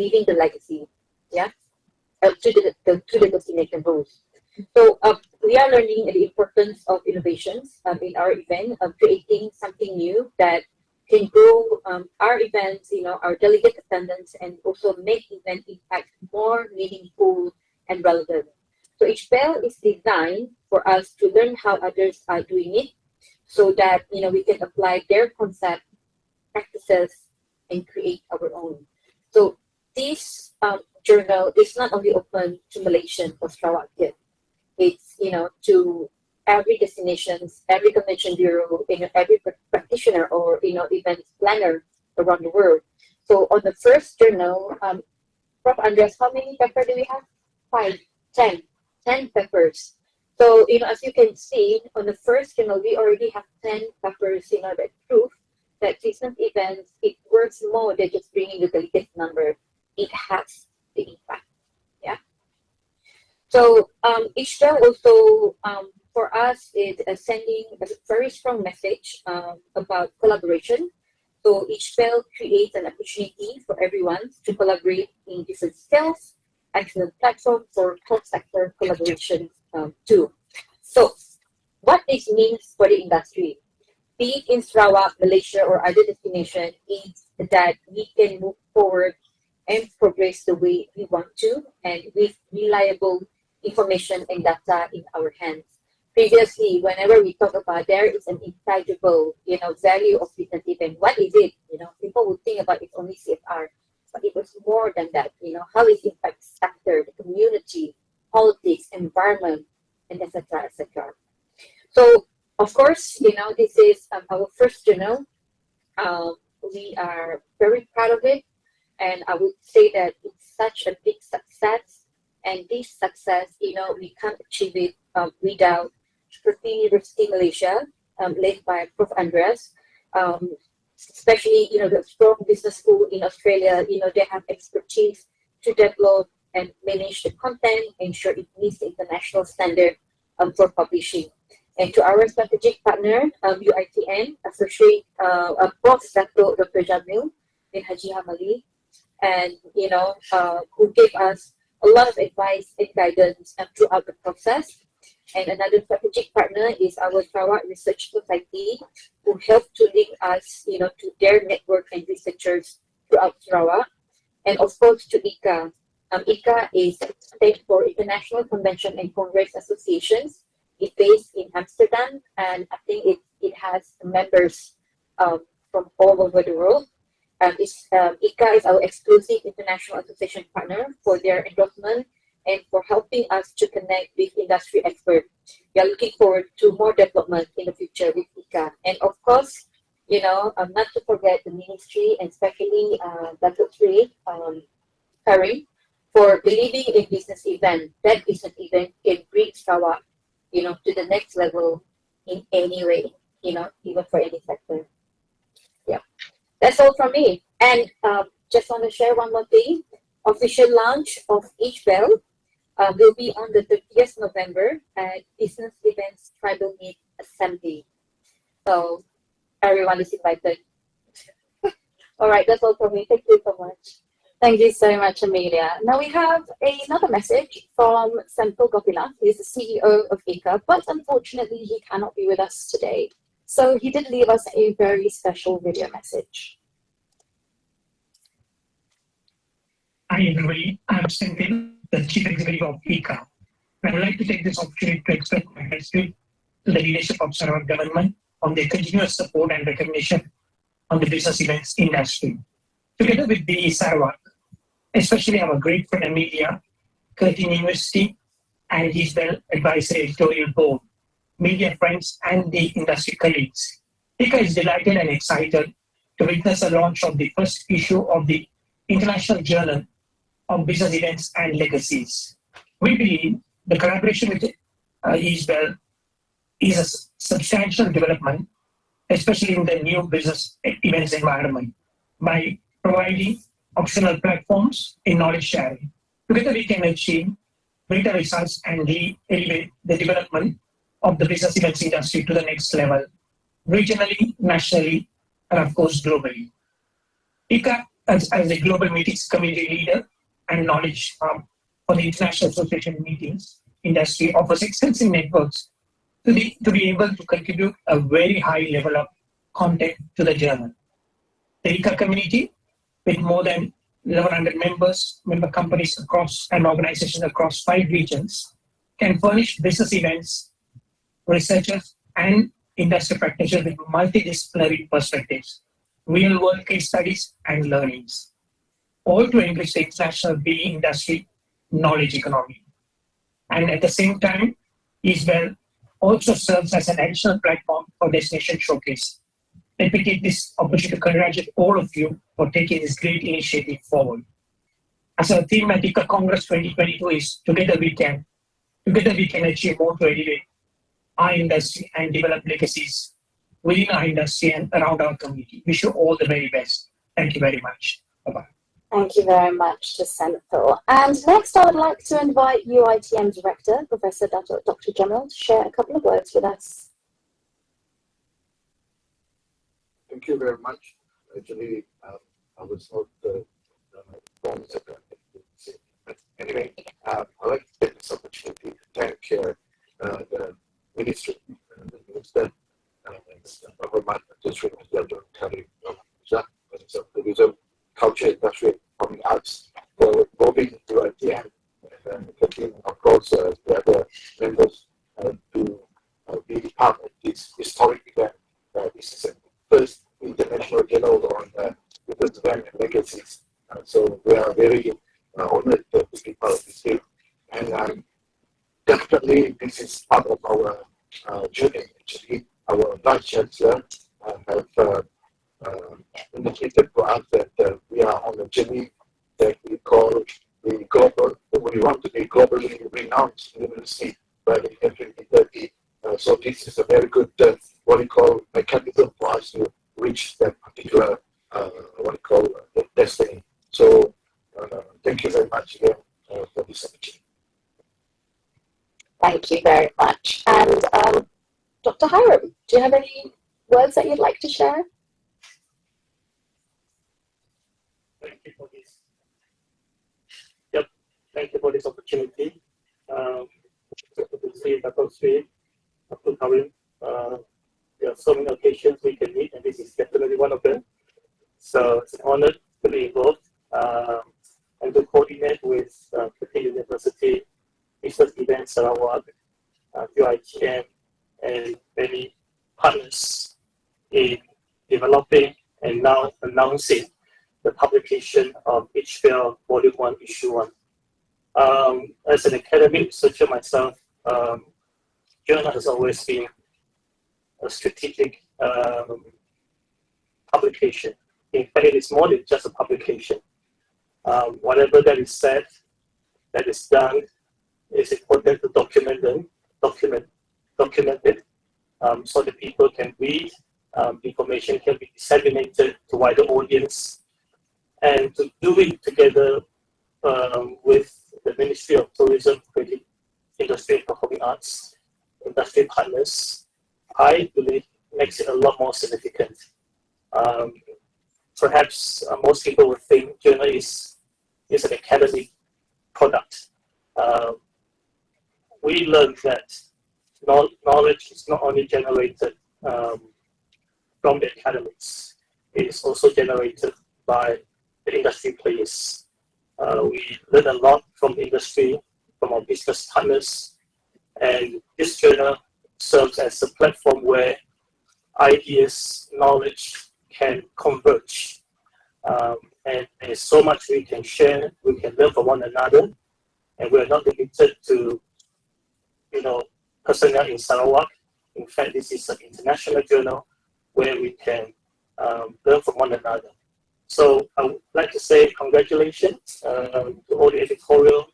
leaving the legacy, to the destination host. So we are learning the importance of innovations in our event, creating something new that can grow our events, our delegate attendance, and also make event impact more meaningful and relevant. So Ijbel is designed for us to learn how others are doing it, so that we can apply their concept, practices, and create our own. So this journal is not only open to Malaysian or Sarawak yet. It's to every destinations, every convention bureau, every practitioner or event planner around the world. So on the first journal, Prof. Andreas, how many peppers do we have? 5, 10 peppers. So as you can see on the first journal, we already have 10 peppers. That proof that recent events, it works more than just bringing the delegate number. It has the impact. Yeah. So Ijbel also for us is sending a very strong message about collaboration. So Ijbel creates an opportunity for everyone to collaborate in different skills, excellent platform for cross-sector collaboration too. So what this means for the industry, be it in Sarawak, Malaysia, or other destination, is that we can move forward and progress the way we want to, and with reliable information and data in our hands. Previously, whenever we talk about there is an intangible, value of business event, what is it? People would think about it's only CFR, but it was more than that. How it impacts sector, the community, politics, environment, and etc. etc. So, of course, this is our first journal. We are very proud of it, and I would say that it's such a big success. And this success, we can't achieve it without University Malaysia, led by Prof. Andreas, especially, the strong business school in Australia. They have expertise to develop and manage the content, ensure it meets the international standard for publishing. And to our strategic partner, UITN, associate Prof. Dato, Dr. Jamil, and Haji Hamali, and who gave us a lot of advice and guidance throughout the process. And another strategic partner is our Sarawak Research Society, who helped to link us, to their network and researchers throughout Sarawak. And of course to ICA. ICA is stand for International Convention and Congress Associations. It's based in Amsterdam, and I think it has members from all over the world. ICA is our exclusive international association partner for their endorsement and for helping us to connect with industry experts. We are looking forward to more development in the future with ICA. And of course, not to forget the ministry, and especially Dato Karin, for believing in business event. That business event can bring Sarawak, to the next level in any way, even for any sector. Yeah, that's all from me. And just want to share one more thing. Official launch of Ijbel will be on the 30th November at Business Events Tribal Meet Assembly. So everyone is invited. All right, that's all from me. Thank you so much. Thank you so much, Amelia. Now we have another message from Senthil Gopinath. He's the CEO of ICA, but unfortunately he cannot be with us today. So he did leave us a very special video message. Hi everybody, I'm Senthil, the Chief Executive of ICA. I would like to take this opportunity to express my gratitude to the leadership of Sarawak government on their continuous support and recognition on the business events industry. Together with the Sarawak, especially our great friend Amelia, Karin University, and Ijbel Advisory Editorial Board, media friends, and the industry colleagues, ICA is delighted and excited to witness the launch of the first issue of the International Journal on Business Events and Legacies. We believe the collaboration with Ijbel is a substantial development, especially in the new business events environment, by providing optional platforms in knowledge sharing. Together we can achieve greater results and elevate the development of the business events industry to the next level, regionally, nationally, and of course globally. ICA as a global meetings community leader and knowledge for the International Association meetings industry, offers extensive networks to be able to contribute a very high level of content to the journal. The ICA community, with more than 1,100 member companies across and organizations across 5 regions, can furnish business events, researchers, and industry practitioners with multidisciplinary perspectives, real-world case studies, and learnings, all to enrich the international BE industry knowledge economy. And at the same time, Ijbel also serves as an additional platform for Destination Showcase. Let me take this opportunity to congratulate all of you for taking this great initiative forward. As our theme at ICA Congress 2022 is Together we can achieve more to elevate our industry and develop legacies within our industry and around our community. Wish you all the very best. Thank you very much. Bye-bye. Thank you very much to Senthil. And next, I would like to invite UITM Director, Professor Dato, Dr. Joumal, to share a couple of words with us. Thank you very much. Actually, I was not born as a but anyway, I'd like to take this opportunity to thank the Ministry, the Minister, Rahman, District Minister, Karin, Minister of Tourism, Culture, Industry, Performing Arts, for involving UITM and taking, of course, the other members to be part of this historic event. This is the first international journal on business event and legacies. So we are very honored to be part of this day. And definitely this is part of our journey. Actually, our Vice Chancellor have indicated for us that we are on a journey that we call the global, we want to be globally renowned university by the year 2030. So this is a very good, what we call, mechanism for us to reach that particular, what we call, destiny. So thank you very much again for this opportunity. Thank you very much. And Dr. Hiram, do you have any words that you'd like to share? Thank you for this. Yep, thank you for this opportunity. Dato, Abdul, Karin, there are so many occasions we can meet, and this is definitely one of them. So it's an honor to be involved and to coordinate with Karin University, business events Sarawak, UITM, and many partners in developing and now announcing the publication of Ijbel Volume 1, Issue 1. As an academic researcher myself, journal has always been a strategic publication. In fact, it is more than just a publication. Whatever that is said, that is done, it's important to document it, so that people can read, information can be disseminated to wider audience, and to do it together with the Ministry of Tourism, Creative Industry and Performing Arts, industry partners, I believe makes it a lot more significant. Perhaps most people would think journal is an academic product. We learned that knowledge is not only generated from the academics, it is also generated by the industry players. We learn a lot from the industry, from our business partners, and this journal serves as a platform where ideas, knowledge can converge. And there's so much we can share, we can learn from one another, and we're not limited to, personnel in Sarawak. In fact, this is an international journal where we can learn from one another. So I would like to say congratulations to all the editorial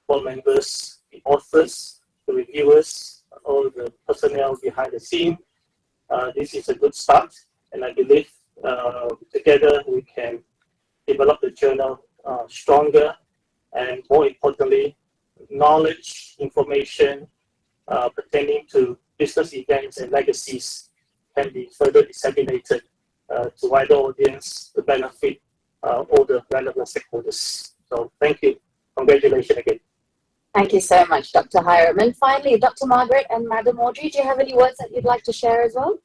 board members, the authors, the reviewers, all the personnel behind the scene. This is a good start, and I believe together we can develop the journal stronger, and more importantly, knowledge, information pertaining to business events and legacies can be further disseminated to wider audience to benefit all the relevant stakeholders. So thank you. Congratulations again. Thank you so much, Dr. Hiram. And finally, Dr. Margaret and Madam Audrey, do you have any words that you'd like to share as well?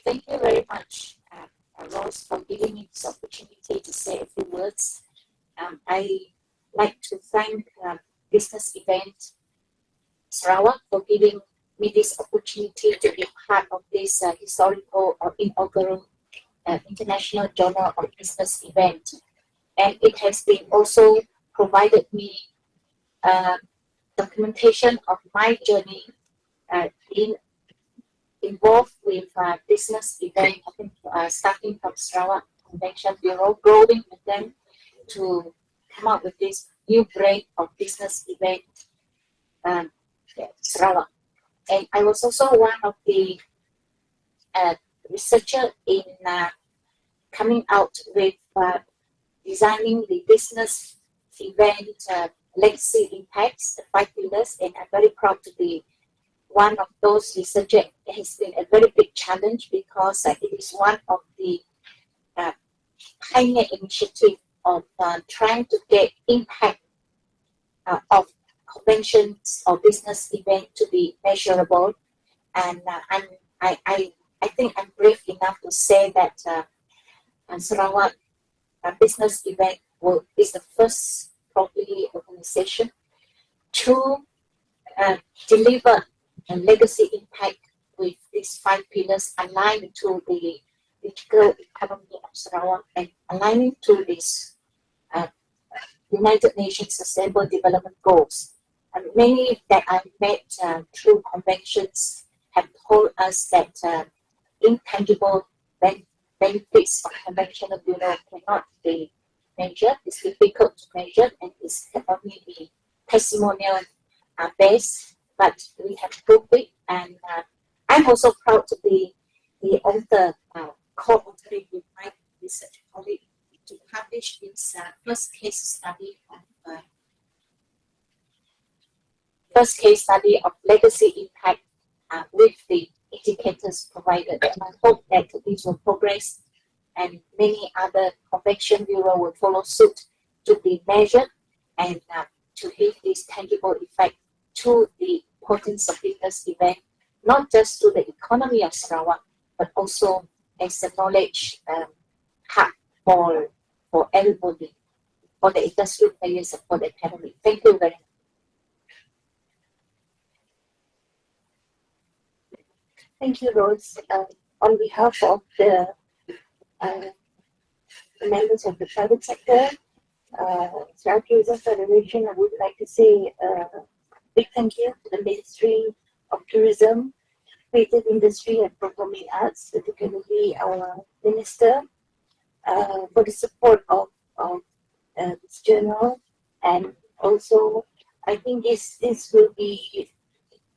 Thank you very much, Rose, for giving me this opportunity to say a few words. I like to thank Business Event Sarawak for giving me this opportunity to be part of this historical or inaugural International Journal of Business event. And it has been also provided me documentation of my journey involved with business event, starting from Sarawak Convention Bureau, growing with them to come up with this new brand of business event, Sarawak. And I was also one of the researchers in coming out with designing the business event legacy impacts, the 5 pillars, and I'm very proud to be one of those researchers. It has been a very big challenge because it is one of the pioneer initiative of trying to get impact of conventions or business event to be measurable. And I think I'm brave enough to say that Sarawak business event is the first probably organization to deliver a legacy impact with these 5 pillars aligned to the digital economy of Sarawak and aligning to this United Nations Sustainable Development Goals. And many that I met through conventions have told us that intangible benefits of conventional bureau cannot be measured. It's difficult to measure and it can only be testimonial based, but we have proved it. And I'm also proud to be the author, co-authoring with my research colleague to publish this first case study of legacy impact with the indicators provided. And I hope that this will progress and many other convention bureau will follow suit to be measured and to give this tangible effect to the importance of business event, not just to the economy of Sarawak, but also as a knowledge hub for everybody, for the industrial players and for the economy. Thank you very much. Thank you, Rose. On behalf of the members of the private sector, Sarawak Tourism Federation, I would like to say a big thank you to the Ministry of Tourism, Creative Industry and Performing Arts, particularly our Minister, for the support of this journal. And also, I think this will be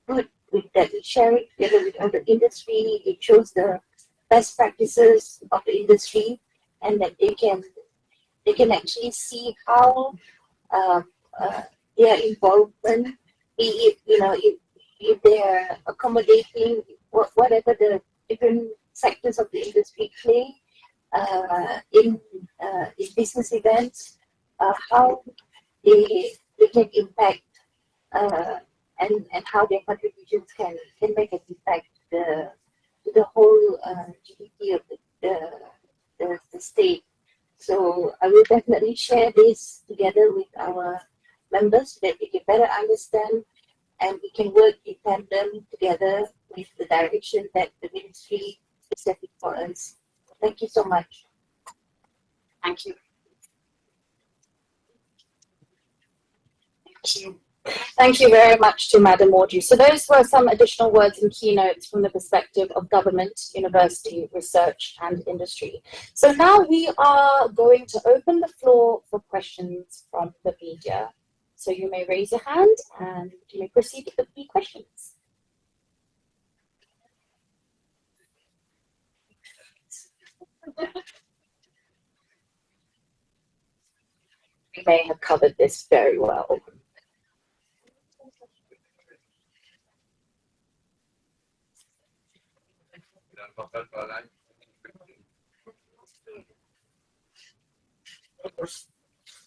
good that we share it together with other industry. It shows the best practices of the industry, and that they can actually see how their involvement, be it if they're accommodating whatever the different sectors of the industry play in business events, how they can impact and how their contributions can make an impact to the whole GDP of the state. So I will definitely share this together with our members so that we can better understand and we can work in tandem together with the direction that the ministry is setting for us. Thank you so much. Thank you. Thank you. Thank you very much to Madam Audrey. So those were some additional words and keynotes from the perspective of government, university, research and industry. So now we are going to open the floor for questions from the media. So you may raise your hand and you may proceed with the questions. We may have covered this very well.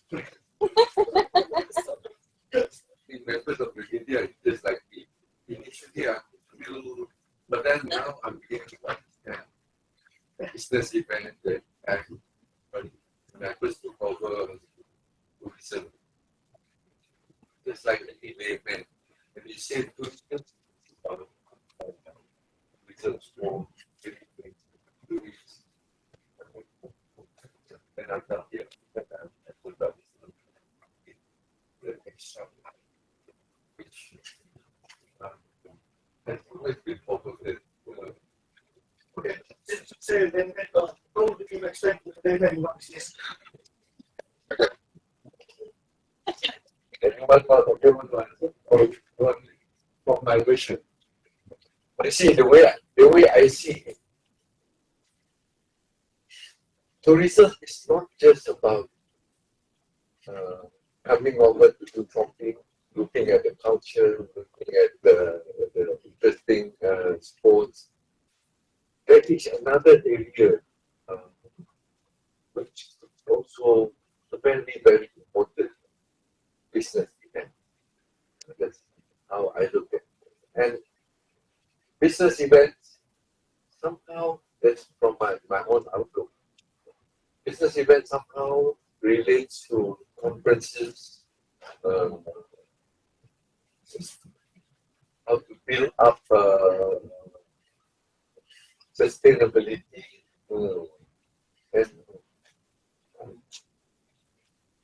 The members of the media, just like me. Initially, I feel, but then now I'm beginning to understand business event that when I first took over tourism, just like the event, and you say tourism, tourism small, tourists, and I'm down here, and I put up the extra, which has always been overlooked. Okay, say then, how would you explain to them and what is this? From my vision. But you see, the way I see it, tourism is not just about coming over to do shopping, looking at the culture, looking at the interesting sports. There is another area which is also very, very important business event. That's how I look at it. And business events, somehow, that's from my own outlook. Business events somehow relates to conferences, how to build up sustainability,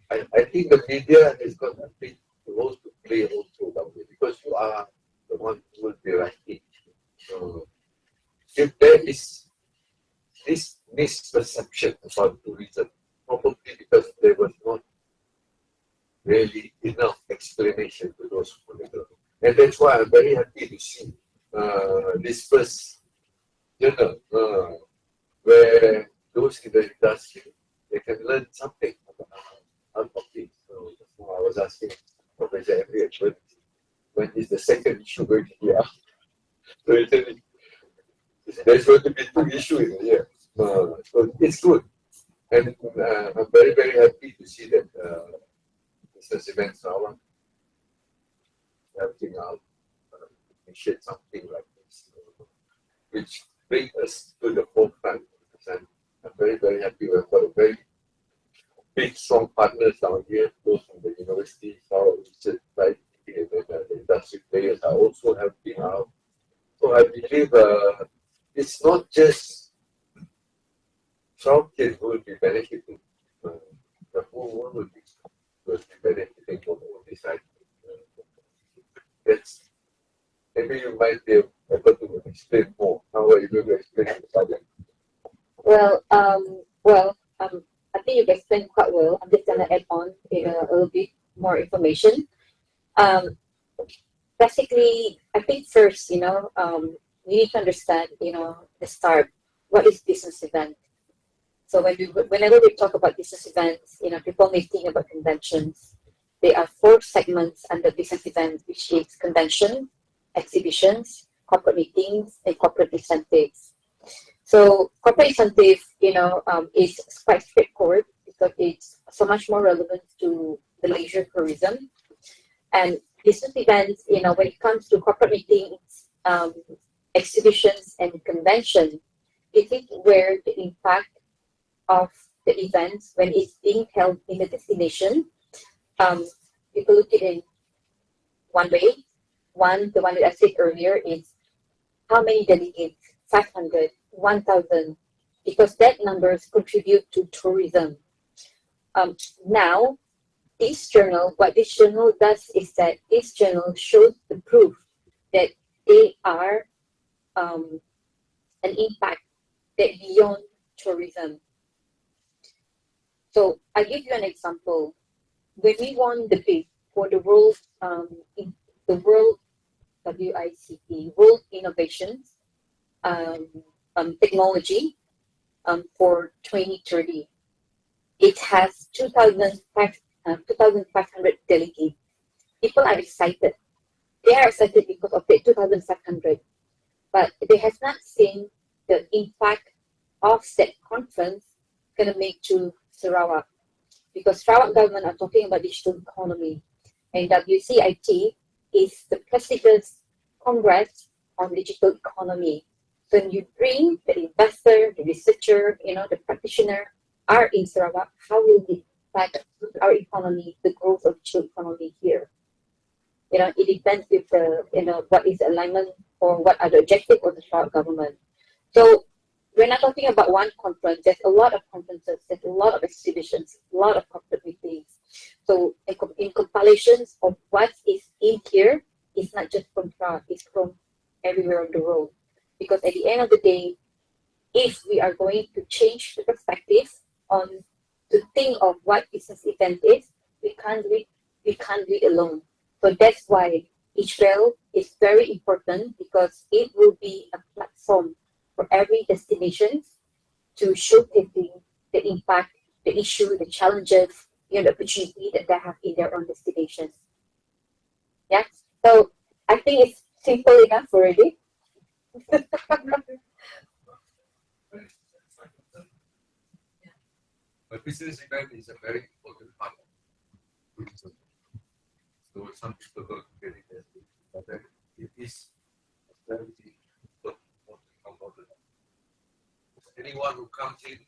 and I think the media has got a big role to play also that way, because you are the one who will be writing. If there is this misperception about tourism, probably because there was not really enough explanation to those people. And that's why I'm very happy to see this first journal where those in the industry, they can learn something out of it. So I was asking Professor Elliot, when is the second issue going to be out? So he said, there's going to be 2 issues in a year. So it's good. And I'm very, very happy to see that business events now helping out, initiate something like this, which brings us to the forefront. And I'm very, very happy. We've got a very big, strong partners down here, those from the universities, our research society, and the industry players are also helping out. So I believe it's not just some kids who will be benefiting, the whole world will be benefiting from all this. That's, maybe you might be able to explain more. How are you going to explain it? Well, I think you've explained quite well. I'm just gonna add on a little bit more information. Basically, I think first, we need to understand, the start. What is business event? So whenever we talk about business events, people may think about conventions. There are 4 segments under business events, which is convention, exhibitions, corporate meetings, and corporate incentives. So corporate incentive, is quite straightforward because it's so much more relevant to the leisure tourism. And business events, when it comes to corporate meetings, exhibitions, and convention, it is where the impact of the events when it's being held in the destination, people look at it in one way. The one that I said earlier is how many delegates, 500, 1,000, because that numbers contribute to tourism. Now, what this journal does is that this journal shows the proof that they are an impact that beyond tourism. So I give you an example. When we won the bid for the World WICT, World Innovations Technology for 2030, it has 2,500 delegates. People are excited. They are excited because of the 2,500, but they have not seen the impact of that conference going to make to Sarawak. because Sarawak government are talking about digital economy, and WCIT is the prestigious congress on digital economy. So when you bring the investor, the researcher, the practitioner are in Sarawak, how will it impact our economy, the growth of digital economy here? It depends with the, what is the alignment or what are the objectives of the Sarawak government. So we're not talking about one conference. There's a lot of conferences, there's a lot of exhibitions, a lot of corporate meetings. So in compilations of what is in here, it's not just from Sarawak, it's from everywhere in the world. Because at the end of the day, if we are going to change the perspective on to think of what business event is, we can't do it alone. So that's why Ijbel is very important, because it will be a platform for every destination to showcasing the impact, the issue, the challenges, the opportunity that they have in their own destinations. Yeah. So I think it's simple enough already. But business event is a very important part of tourism. So some people don't get it as big, but then it is very important to come out of it. Anyone who comes in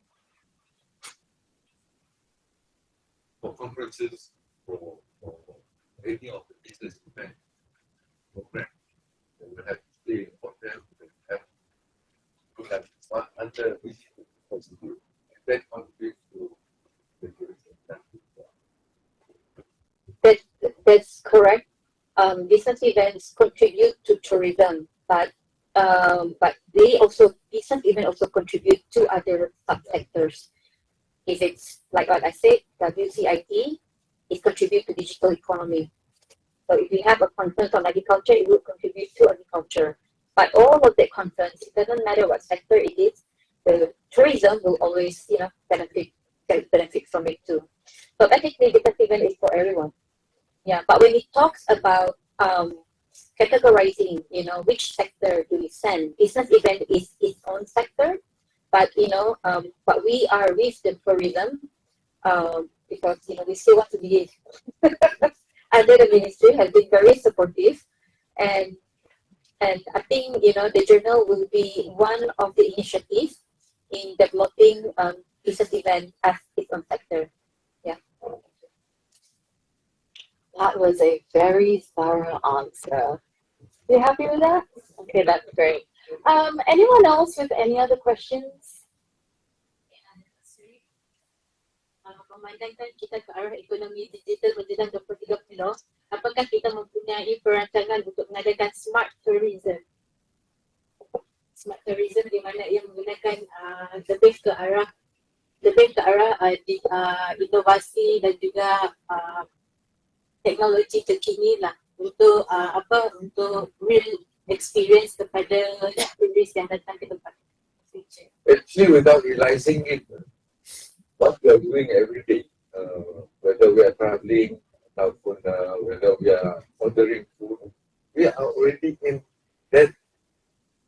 for conferences or any of the business event program, they will have to stay in hotel, they will have one under visitor possible, and that contributes to the tourism. That's correct. Business events contribute to tourism, but business events also contribute to other subsectors. If it's like what I said, WCIT is contribute to digital economy. So if we have a conference on agriculture, it will contribute to agriculture. But all of the conference, it doesn't matter what sector it is, the tourism will always, benefit from it too. So basically, business event is for everyone. Yeah, but when it talks about categorizing, which sector do we send? Business event is its own sector, but but we are with the tourism because we still want to be under the ministry has been very supportive, and I think the journal will be one of the initiatives in developing business event as its own sector. Yeah. That was a very thorough answer. You happy with that? Okay, that's great. Anyone else with any other questions? Memandangkan kita ke arah ekonomi digital menjelang 2030, apakah kita mempunyai perancangan untuk mengadakan smart tourism? Smart tourism di mana ia menggunakan lebih ke arah inovasi dan juga teknologi terkini lah untuk untuk real experience kepada turis yang datang ke tempat. Actually, without realizing it, what we are doing every day, whether we are traveling, whether we are ordering food, we are already in that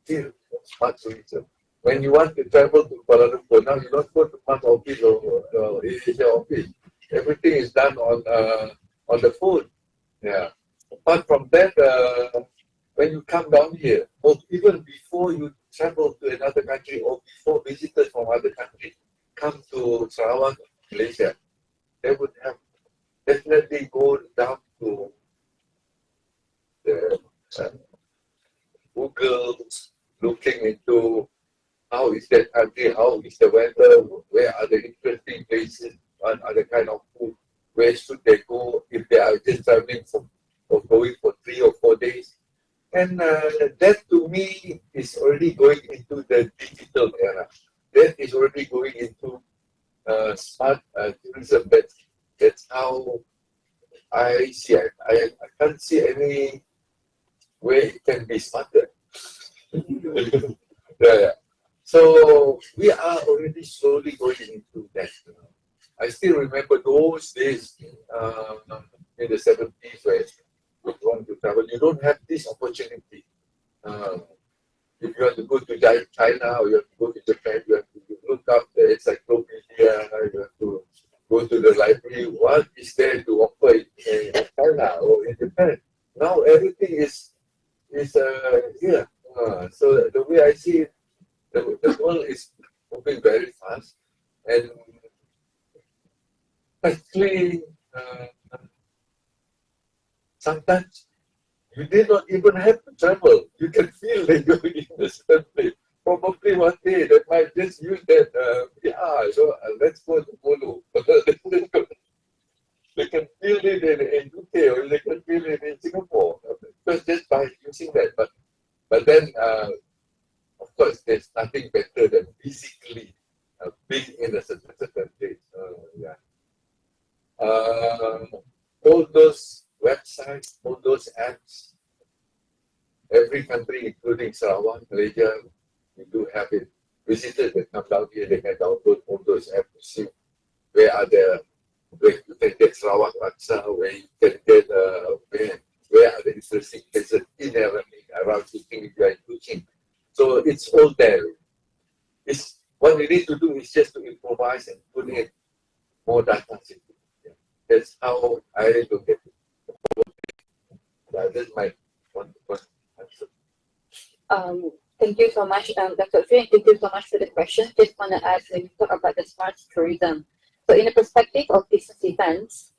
field of smart tourism. When you want to travel to Kuala Lumpur, now you don't go to Park Office or Asia Office. Everything is done on the phone. Yeah. Apart from that, when you come down here, or even before you travel to another country, or before visitors from other countries come to Sarawak, Malaysia, they would have definitely go down to the Google, looking into how is that country, how is the weather, where are the interesting places, what are the kind of food, where should they go if they are just traveling or going for 3 or 4 days. And that to me is already going into the digital era. That is already going into smart tourism. That's how I see it. I can't see any way it can be smarter. Yeah. So we are already slowly going into that. I still remember those days in the 70s where you want to travel. You don't have this opportunity. If you have to go to China or you have to go to Japan, you have to look up the encyclopedia, you have to go to the library basically, sometimes you did not even have to travel. You can feel that you're in a certain place. Probably one day they might just use that, let's go to Polo. They can feel it in UK or they can feel it in Singapore. Just by using that. But then, of course, there's nothing better than physically being in a certain place. All those websites, all those apps, every country, including Sarawak, Malaysia, we do have it. Visitors that come down here, they can download all those apps to see where you can get Sarawak Laksa, where you can get where are the interesting places in and around Kuching if you are in Kuching. So it's all there. What we need to do is just to improvise and put in more data into it. That's how I look at it. That's my one answer. Thank you so much, Dr. Thank you so much for the question. Just want to add when you talk about the smart tourism. So in the perspective of business events,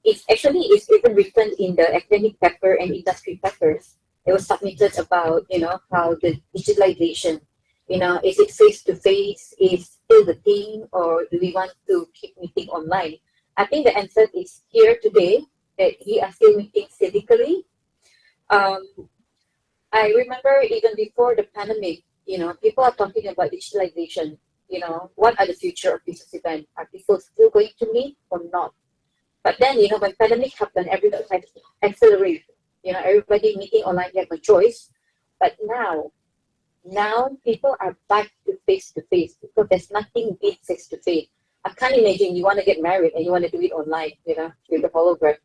it's even written in the academic paper and industry papers. It was submitted about, how the digitalization, is it face-to-face, is still the thing, or do we want to keep meeting online? I think the answer is here today, that we are still meeting physically. I remember even before the pandemic, people are talking about digitalization. What are the future of business events? Are people still going to meet or not? But then, when pandemic happened, everybody had to accelerate. Everybody meeting online, they have no choice. But now people are back to face-to-face because there's nothing beat face-to-face. I can't imagine you want to get married and you want to do it online, with the hologram.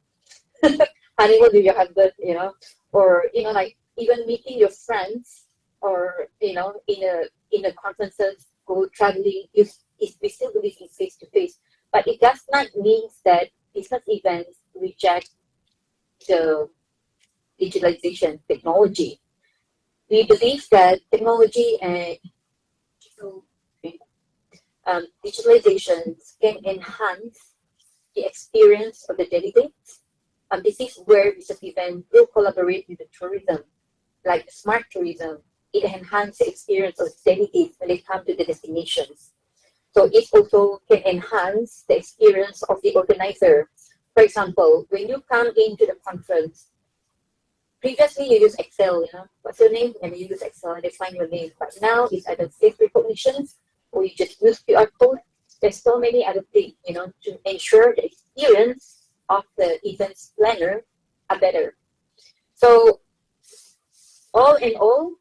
Honeymoon with your husband, or, like even meeting your friends or, in a conferences, go traveling, we still believe in face-to-face. But it does not mean that business events reject the digitalization technology. We believe that technology and digitalizations can enhance the experience of the delegates. This is where business events will collaborate with the tourism, like smart tourism. It enhances the experience of delegates when they come to the destinations. So it also can enhance the experience of the organizer. For example, when you come into the conference, previously you use Excel, what's your name? And you use Excel and they find your name. But now it's either face recognitions or you just use QR code. There's so many other things, to ensure the experience of the events planner are better. So all in all,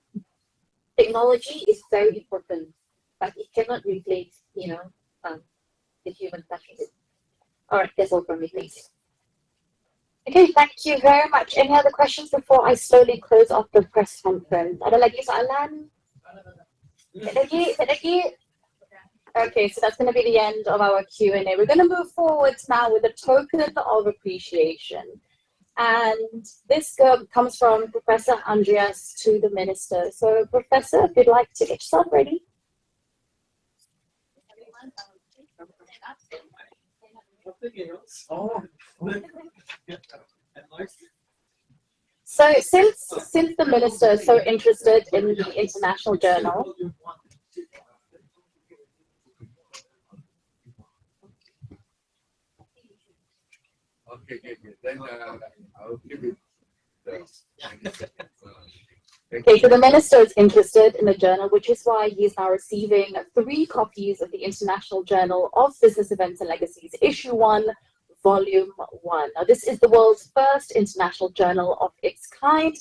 technology is very important, but it cannot replace, the human touch of it. All right, that's all from me, thanks. Okay, thank you very much. Any other questions before I slowly close off the press conference? Ada lagi soalan? Lagi? Okay, so that's going to be the end of our Q&A. We're going to move forward now with a token of appreciation. And this comes from Professor Andreas to the Minister. So, Professor, if you'd like to get yourself ready. So, since the Minister is so interested in the International Journal, Okay. Then I'll give it. Okay, so the Minister is interested in the journal, which is why he is now receiving 3 copies of the International Journal of Business Events and Legacies, Issue 1, Volume 1. Now, this is the world's first international journal of its kind,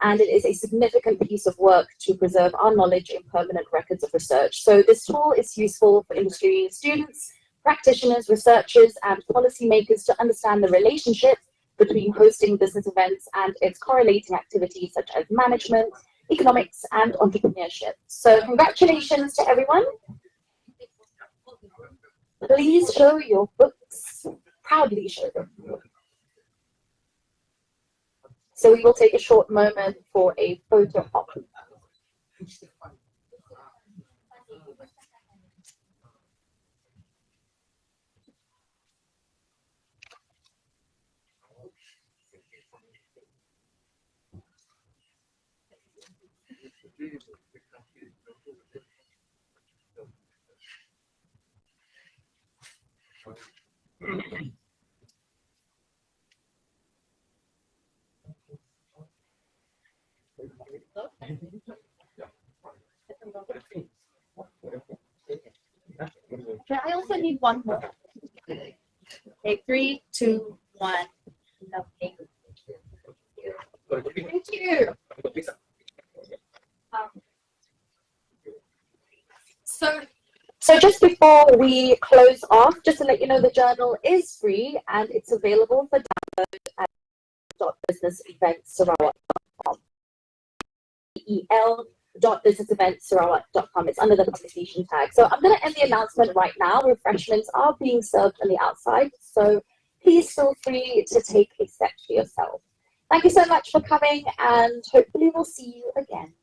and it is a significant piece of work to preserve our knowledge in permanent records of research. So this tool is useful for industry students, practitioners, researchers, and policymakers to understand the relationship between hosting business events and its correlating activities such as management, economics, and entrepreneurship. So congratulations to everyone. Please show your books. Proudly show them. So we will take a short moment for a photo op. Okay, I also need one more. Okay, 3, 2, 1. Okay. Thank you. So just before we close off, just to let you know, the journal is free and it's available for download at .businesseventsarawak.com. EL.businesseventsarawak.com. It's under the publication tag. So I'm going to end the announcement right now. Refreshments are being served on the outside, so please feel free to take a step for yourself. Thank you so much for coming, and hopefully we'll see you again.